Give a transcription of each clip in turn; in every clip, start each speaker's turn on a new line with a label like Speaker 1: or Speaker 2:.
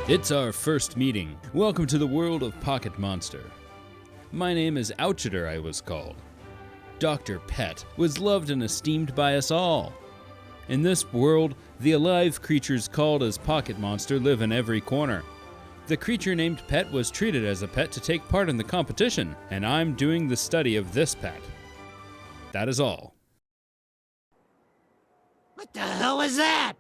Speaker 1: It's our first meeting. Welcome to the world of Pocket Monster. My name is Ouchiter, I was called. Dr. Pet was loved and esteemed by us all. In this world, the alive creatures called as Pocket Monster live in every corner. The creature named Pet was treated as a pet to take part in the competition, and I'm doing the study of this pet. That is all.
Speaker 2: What the hell was that?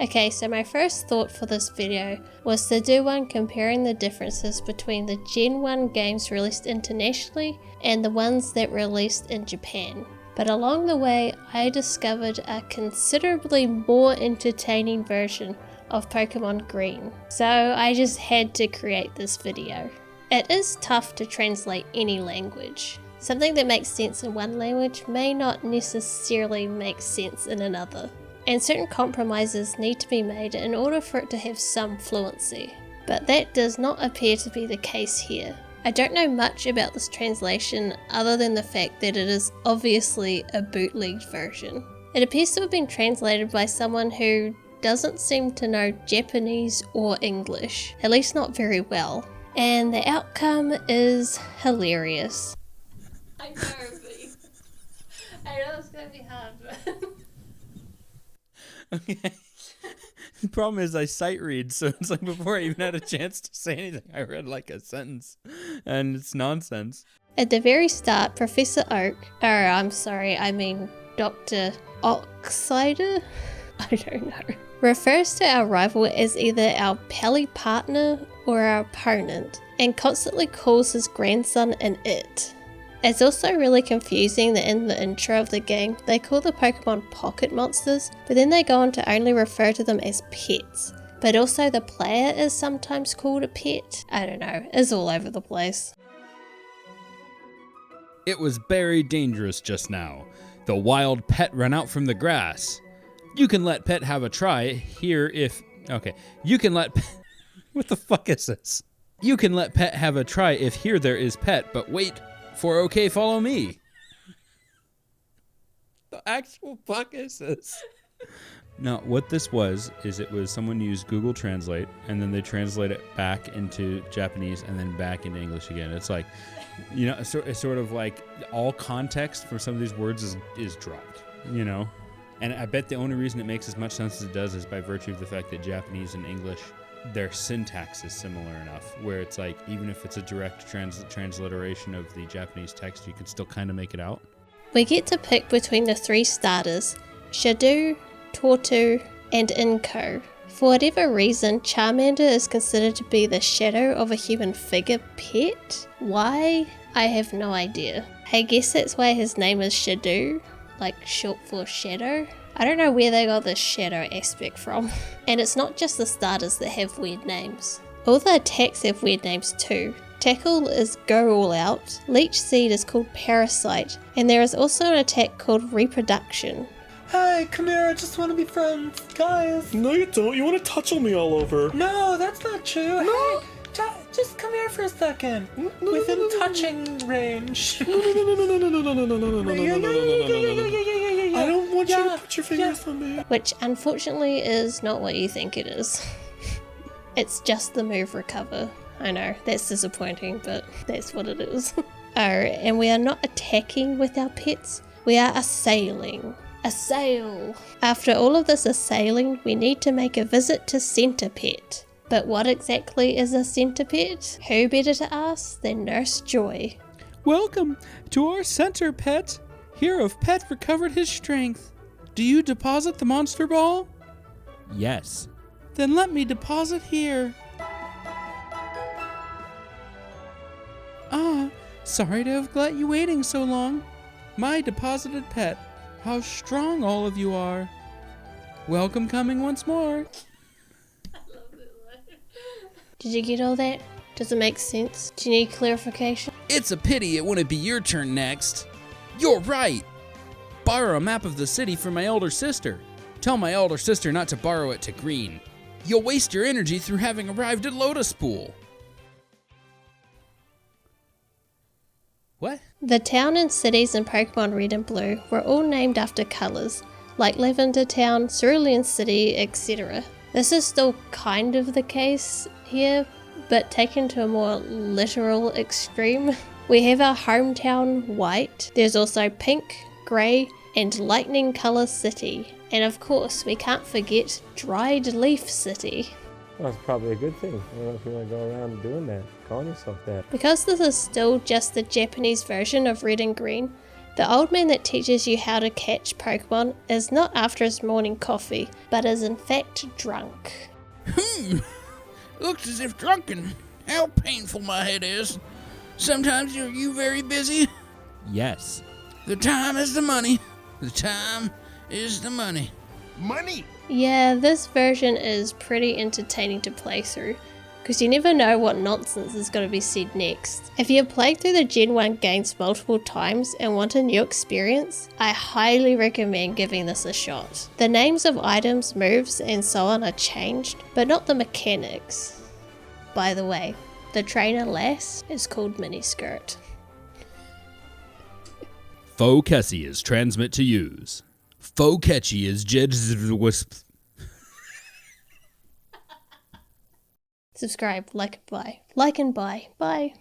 Speaker 3: Okay, so my first thought for this video was to do one comparing the differences between the Gen 1 games released internationally and the ones that released in Japan. But along the way, I discovered a considerably more entertaining version of Pokémon Green, so I just had to create this video. It is tough to translate any language. Something that makes sense in one language may not necessarily make sense in another, and certain compromises need to be made in order for it to have some fluency. But that does not appear to be the case here. I don't know much about this translation other than the fact that it is obviously a bootlegged version. It appears to have been translated by someone who doesn't seem to know Japanese or English, at least not very well, and the outcome is hilarious. I know, but I know it's gonna be hard, but...
Speaker 1: Okay. The problem is I sight read, so it's like before I even had a chance to say anything, I read like a sentence, and it's nonsense.
Speaker 3: At the very start, Professor Oak, Dr. Oxider? I don't know. Refers to our rival as either our pally partner or our opponent, and constantly calls his grandson an it. It's also really confusing that in the intro of the game, they call the Pokemon Pocket Monsters, but then they go on to only refer to them as pets. But also the player is sometimes called a pet. I don't know, it's all over the place.
Speaker 1: It was very dangerous just now. The wild Pet ran out from the grass. You can let Pet have a try here if... Okay, you can let... What the fuck is this? You can let Pet have a try if here there is Pet, but wait... For okay, follow me. The actual fuck is this? Now, what this was, is it was someone used Google Translate, and then they translate it back into Japanese, and then back into English again. It's like, you know, it's sort of like all context for some of these words is dropped, you know? And I bet the only reason it makes as much sense as it does is by virtue of the fact that Japanese and English, their syntax is similar enough where it's like, even if it's a direct transliteration of the Japanese text, you can still kind of make it out.
Speaker 3: We get to pick between the three starters, Shadow, Tortu, and Inko. For whatever reason, Charmander is considered to be the shadow of a human figure pet. Why? I have no idea. I guess that's why his name is Shadow, like short for shadow. I don't know where they got the shadow aspect from. And it's not just the starters that have weird names. All the attacks have weird names too. Tackle is Go All Out, Leech Seed is called Parasite, and there is also an attack called Reproduction.
Speaker 4: Hey, come here, I just want to be friends, guys.
Speaker 5: No, you don't. You want to touch on me all over.
Speaker 4: No, that's not true.
Speaker 5: No.
Speaker 4: Hey, just come here for a second. Within touching range.
Speaker 5: No. I don't want you to put your fingers on me.
Speaker 3: Which unfortunately is not what you think it is. It's just the move Recover. I know, that's disappointing, but that's what it is. Oh, and we are not attacking with our pets, we are assailing. Assail! After all of this assailing, we need to make a visit to Centipet. But what exactly is a Centipet? Who better to ask than Nurse Joy?
Speaker 1: Welcome to our center, Pet. Here of Pet recovered his strength. Do you deposit the monster ball? Yes. Then let me deposit here. Ah, sorry to have let you waiting so long. My deposited Pet, how strong all of you are. Welcome coming once more.
Speaker 3: Did you get all that? Does it make sense? Do you need clarification?
Speaker 1: It's a pity it wouldn't be your turn next. You're right. Borrow a map of the city from my elder sister. Tell my elder sister not to borrow it to Green. You'll waste your energy through having arrived at Lotus Pool. What?
Speaker 3: The town and cities in Pokemon Red and Blue were all named after colours, like Lavender Town, Cerulean City, etc. This is still kind of the case here, but taken to a more literal extreme. We have our hometown white, there's also pink, grey, and lightning colour city. And of course, we can't forget dried leaf city.
Speaker 6: Well, that's probably a good thing. I don't know if you want to go around doing that, calling yourself that.
Speaker 3: Because this is still just the Japanese version of red and green, the old man that teaches you how to catch Pokemon is not after his morning coffee, but is in fact drunk.
Speaker 7: Looks as if drunken. How painful my head is. Sometimes are you very busy?
Speaker 1: Yes.
Speaker 7: The time is the money. The time is the money.
Speaker 2: Money!
Speaker 3: Yeah, this version is pretty entertaining to play through, because you never know what nonsense is going to be said next. If you have played through the Gen 1 games multiple times and want a new experience, I highly recommend giving this a shot. The names of items, moves, and so on are changed, but not the mechanics. By the way, the trainer lass is called Miniskirt.
Speaker 1: Faux Kessie is transmit to use. Faux catchy is wisp.
Speaker 3: Subscribe, like and buy. Like and buy. Bye.